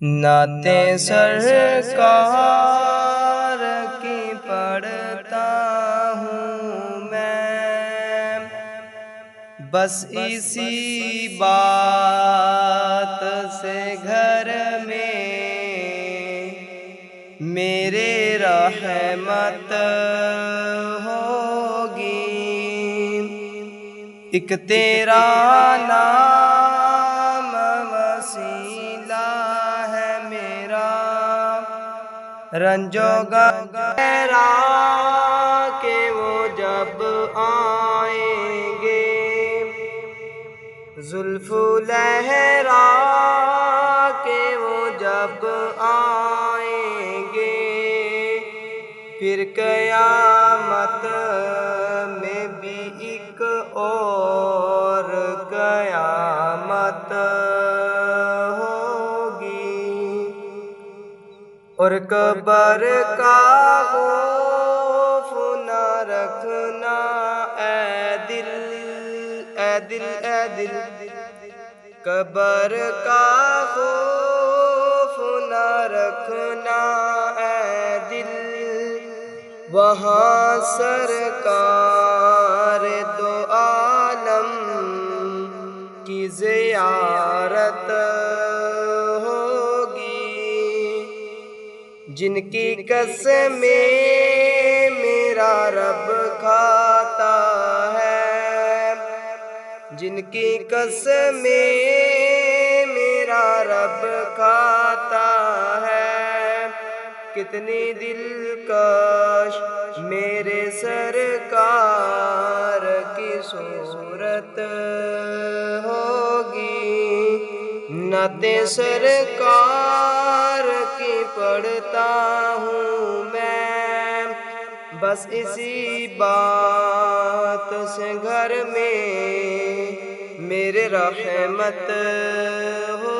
نعتیں سرکار کی پڑھتا ہوں میں، بس اسی بات سے گھر میں میرے رحمت ہوگی۔ ایک تیرا نام وسیلہ ہے میرا، رنج و غم کہ وہ جب آئیں گے، زلف لہرا کہ وہ جب آئیں گے، پھر قیامت میں بھی ایک اور قیامت ہوگی، اور قبر کا خوف نہ رکھنا اے دل، اے دل، اے دل، قبر کا خوف نہ رکھنا اے دل، وہاں سرکار دو عالم کی زیارت ہوگی، جن کی قسمیں میرا رب کھاتا ہے، جن کی قسمیں میرا رب کھاتا ہے، کتنی دلکش میرے سرکار کی صورت ہوگی۔ نعتیں سرکار کی پڑھتا ہوں میں، بس اسی بات سے گھر میں میرے رحمت ہو